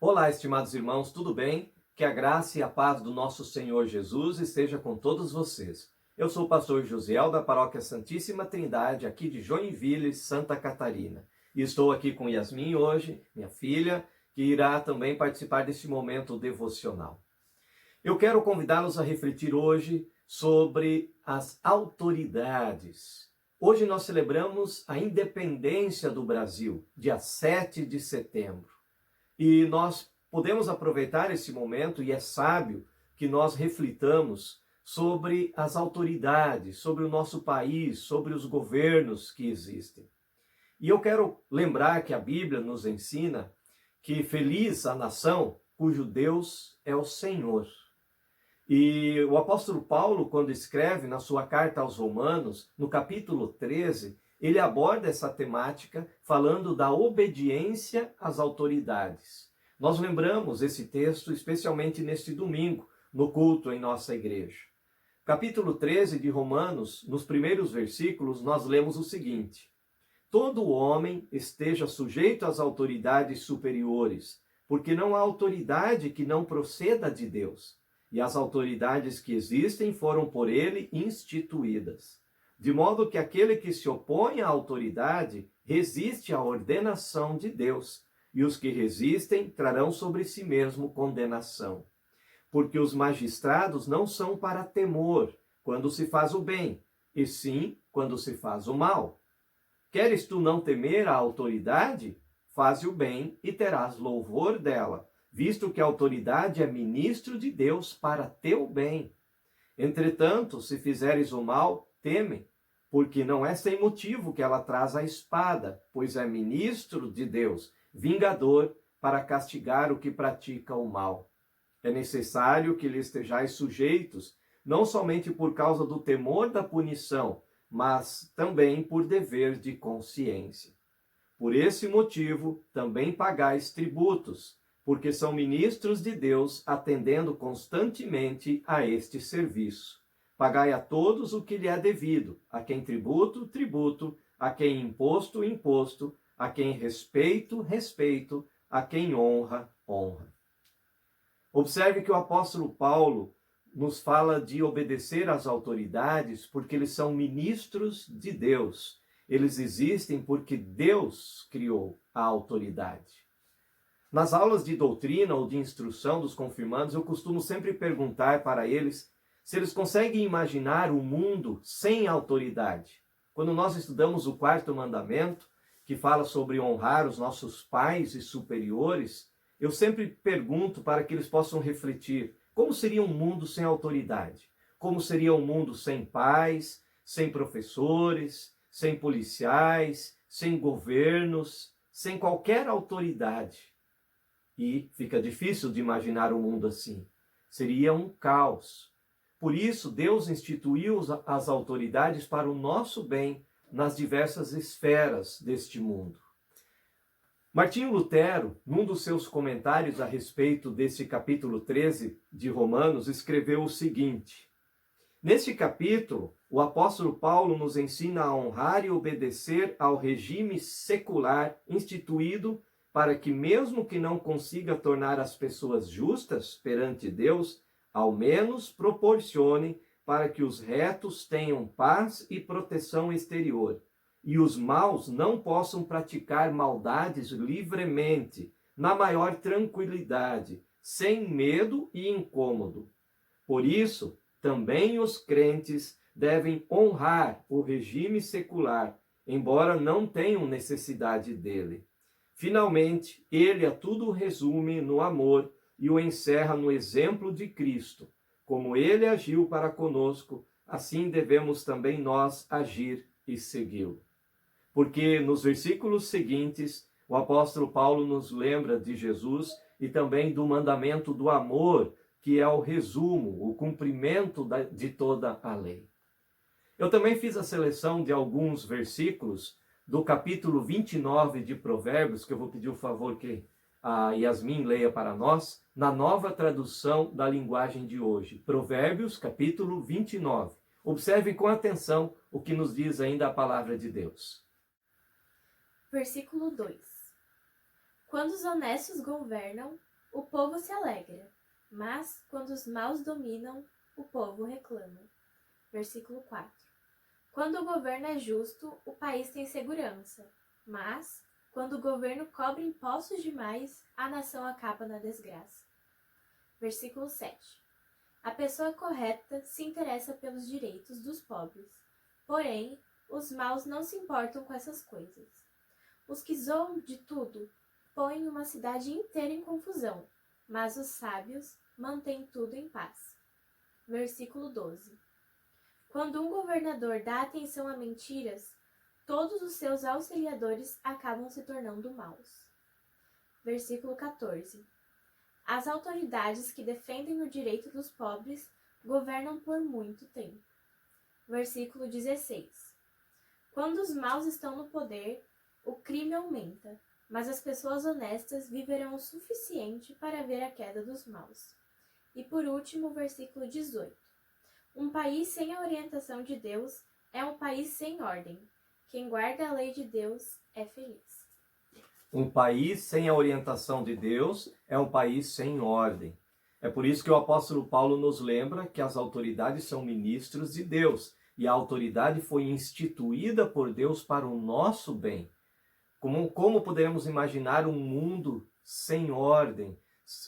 Olá, estimados irmãos, tudo bem? Que a graça e a paz do nosso Senhor Jesus esteja com todos vocês. Eu sou o pastor Josiel da Paróquia Santíssima Trindade, aqui de Joinville, Santa Catarina. E estou aqui com Yasmin hoje, minha filha, que irá também participar deste momento devocional. Eu quero convidá-los a refletir hoje sobre as autoridades. Hoje nós celebramos a independência do Brasil, dia 7 de setembro. E nós podemos aproveitar esse momento, e é sábio que nós reflitamos sobre as autoridades, sobre o nosso país, sobre os governos que existem. E eu quero lembrar que a Bíblia nos ensina que feliz a nação cujo Deus é o Senhor. E o apóstolo Paulo, quando escreve na sua carta aos Romanos, no capítulo 13, ele aborda essa temática falando da obediência às autoridades. Nós lembramos esse texto especialmente neste domingo, no culto em nossa igreja. Capítulo 13 de Romanos, nos primeiros versículos, nós lemos o seguinte: todo homem esteja sujeito às autoridades superiores, porque não há autoridade que não proceda de Deus, e as autoridades que existem foram por ele instituídas. De modo que aquele que se opõe à autoridade resiste à ordenação de Deus, e os que resistem trarão sobre si mesmo condenação. Porque os magistrados não são para temor quando se faz o bem, e sim quando se faz o mal. Queres tu não temer a autoridade? Faze o bem e terás louvor dela, visto que a autoridade é ministro de Deus para teu bem. Entretanto, se fizeres o mal, teme, porque não é sem motivo que ela traz a espada, pois é ministro de Deus, vingador para castigar o que pratica o mal. É necessário que lhe estejais sujeitos, não somente por causa do temor da punição, mas também por dever de consciência. Por esse motivo, também pagais tributos, porque são ministros de Deus, atendendo constantemente a este serviço. Pagai a todos o que lhe é devido, a quem tributo, tributo, a quem imposto, imposto, a quem respeito, respeito, a quem honra, honra. Observe que o apóstolo Paulo nos fala de obedecer às autoridades porque eles são ministros de Deus. Eles existem porque Deus criou a autoridade. Nas aulas de doutrina ou de instrução dos confirmandos, eu costumo sempre perguntar para eles se eles conseguem imaginar um mundo sem autoridade. Quando nós estudamos o quarto mandamento, que fala sobre honrar os nossos pais e superiores, eu sempre pergunto para que eles possam refletir: como seria um mundo sem autoridade? Como seria um mundo sem pais, sem professores, sem policiais, sem governos, sem qualquer autoridade? E fica difícil de imaginar um mundo assim. Seria um caos. Por isso, Deus instituiu as autoridades para o nosso bem nas diversas esferas deste mundo. Martinho Lutero, num dos seus comentários a respeito desse capítulo 13 de Romanos, escreveu o seguinte: neste capítulo, o apóstolo Paulo nos ensina a honrar e obedecer ao regime secular instituído para que, mesmo que não consiga tornar as pessoas justas perante Deus, ao menos proporcione para que os retos tenham paz e proteção exterior, e os maus não possam praticar maldades livremente, na maior tranquilidade, sem medo e incômodo. Por isso, também os crentes devem honrar o regime secular, embora não tenham necessidade dele. Finalmente, ele a tudo resume no amor e o encerra no exemplo de Cristo. Como ele agiu para conosco, assim devemos também nós agir e segui-lo. Porque nos versículos seguintes, o apóstolo Paulo nos lembra de Jesus e também do mandamento do amor, que é o resumo, o cumprimento de toda a lei. Eu também fiz a seleção de alguns versículos do capítulo 29 de Provérbios, que eu vou pedir o favor que a Yasmin leia para nós, na nova tradução da linguagem de hoje. Provérbios, capítulo 29. Observe com atenção o que nos diz ainda a palavra de Deus. Versículo 2. Quando os honestos governam, o povo se alegra, mas quando os maus dominam, o povo reclama. Versículo 4. Quando o governo é justo, o país tem segurança, mas quando o governo cobra impostos demais, a nação acaba na desgraça. Versículo 7. A pessoa correta se interessa pelos direitos dos pobres, porém, os maus não se importam com essas coisas. Os que zoam de tudo põem uma cidade inteira em confusão, mas os sábios mantêm tudo em paz. Versículo 12. Quando um governador dá atenção a mentiras, todos os seus auxiliadores acabam se tornando maus. Versículo 14. As autoridades que defendem o direito dos pobres governam por muito tempo. Versículo 16. Quando os maus estão no poder, o crime aumenta, mas as pessoas honestas viverão o suficiente para ver a queda dos maus. E por último, versículo 18. Um país sem a orientação de Deus é um país sem ordem. Quem guarda a lei de Deus é feliz. Um país sem a orientação de Deus é um país sem ordem. É por isso que o apóstolo Paulo nos lembra que as autoridades são ministros de Deus e a autoridade foi instituída por Deus para o nosso bem. Como podemos imaginar um mundo sem ordem,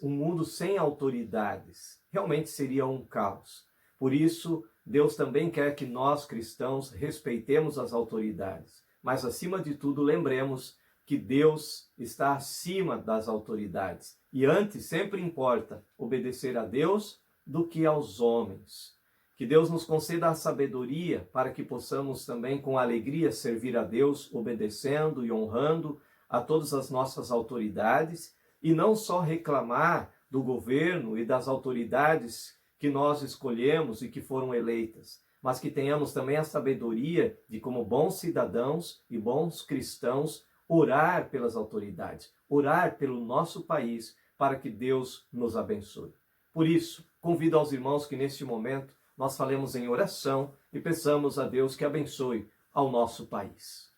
um mundo sem autoridades? Realmente seria um caos. Por isso, Deus também quer que nós, cristãos, respeitemos as autoridades. Mas, acima de tudo, lembremos que Deus está acima das autoridades. E antes, sempre importa obedecer a Deus do que aos homens. Que Deus nos conceda a sabedoria para que possamos também, com alegria, servir a Deus, obedecendo e honrando a todas as nossas autoridades, e não só reclamar do governo e das autoridades que nós escolhemos e que foram eleitas, mas que tenhamos também a sabedoria de, como bons cidadãos e bons cristãos, orar pelas autoridades, orar pelo nosso país, para que Deus nos abençoe. Por isso, convido aos irmãos que neste momento nós falemos em oração e peçamos a Deus que abençoe ao nosso país.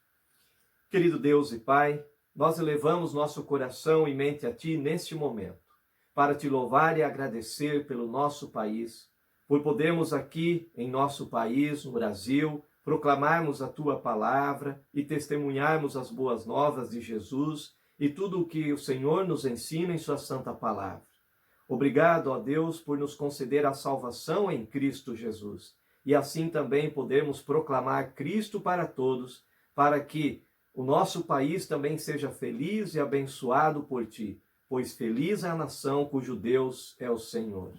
Querido Deus e Pai, nós elevamos nosso coração e mente a Ti neste momento, para Te louvar e agradecer pelo nosso país, por podermos aqui em nosso país, no Brasil, proclamarmos a Tua palavra e testemunharmos as boas novas de Jesus e tudo o que o Senhor nos ensina em Sua santa palavra. Obrigado, ó Deus, por nos conceder a salvação em Cristo Jesus e assim também podermos proclamar Cristo para todos, para que o nosso país também seja feliz e abençoado por Ti, pois feliz é a nação cujo Deus é o Senhor.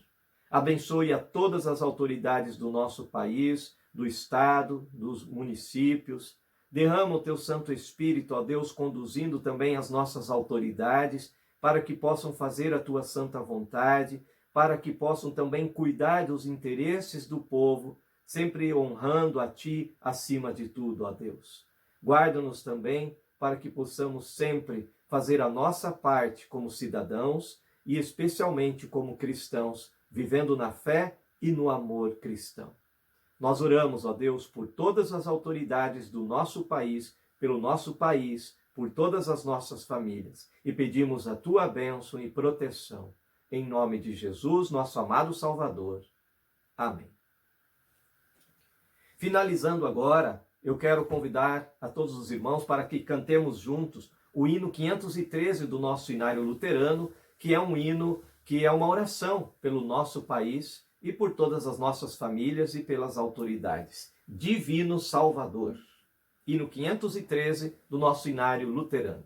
Abençoe a todas as autoridades do nosso país, do Estado, dos municípios. Derrama o Teu Santo Espírito, ó Deus, conduzindo também as nossas autoridades, para que possam fazer a Tua santa vontade, para que possam também cuidar dos interesses do povo, sempre honrando a Ti acima de tudo, ó Deus. Guarda-nos também para que possamos sempre fazer a nossa parte como cidadãos e especialmente como cristãos, vivendo na fé e no amor cristão. Nós oramos, ó Deus, por todas as autoridades do nosso país, pelo nosso país, por todas as nossas famílias e pedimos a Tua bênção e proteção. Em nome de Jesus, nosso amado Salvador. Amém. Finalizando agora, eu quero convidar a todos os irmãos para que cantemos juntos o hino 513 do nosso Inário Luterano, que é um hino que é uma oração pelo nosso país e por todas as nossas famílias e pelas autoridades. Divino Salvador. Hino 513 do nosso Inário Luterano.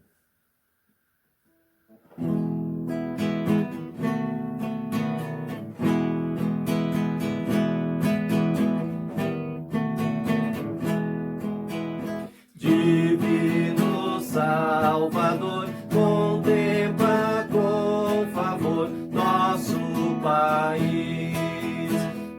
Divino Salvador, contempla com favor nosso país.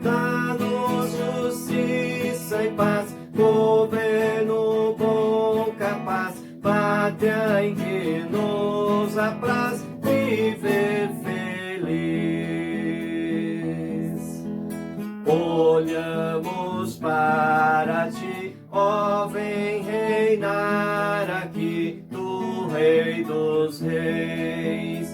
Dá-nos justiça e paz, governo bom, capaz, pátria em que nos apraz viver feliz. Olhamos para Ti, ó, vem reinar aqui, Tu Rei dos Reis.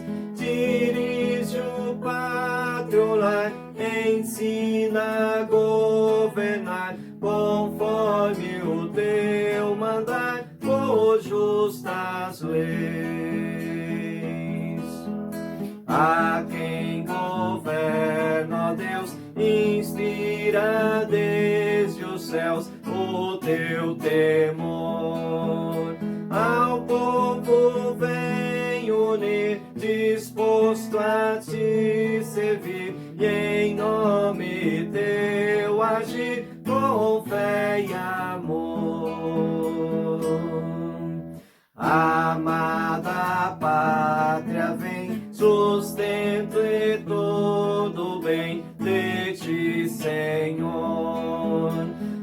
ensina a governar conforme o teu mandar, por justas leis. A quem governa, ó Deus, inspira desde os céus o teu temor. Ao povo vem unir, disposto a te servir, e em nome teu agir com fé e amor. Amada pátria, vem, sustento e todo bem de ti, Senhor.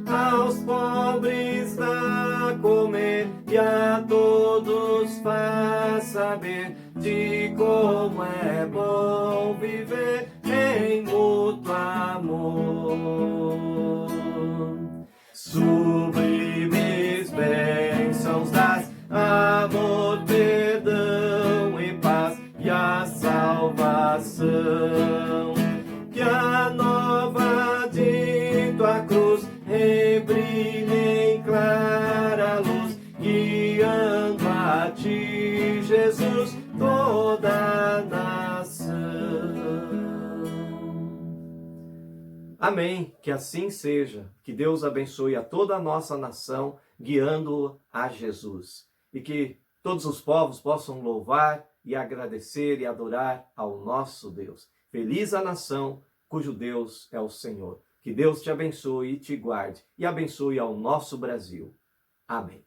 Aos pobres dá comer e a todos faz saber de como é bom viver em mútuo amor. Sublimes bênçãos das, amor, perdão e paz e a salvação, que a nova de tua cruz rebrilhe em clara luz, guiando a ti, Jesus, toda a nação. Amém. Que assim seja. Que Deus abençoe a toda a nossa nação, guiando a Jesus. E que todos os povos possam louvar e agradecer e adorar ao nosso Deus. Feliz a nação cujo Deus é o Senhor. Que Deus te abençoe e te guarde, e abençoe ao nosso Brasil. Amém.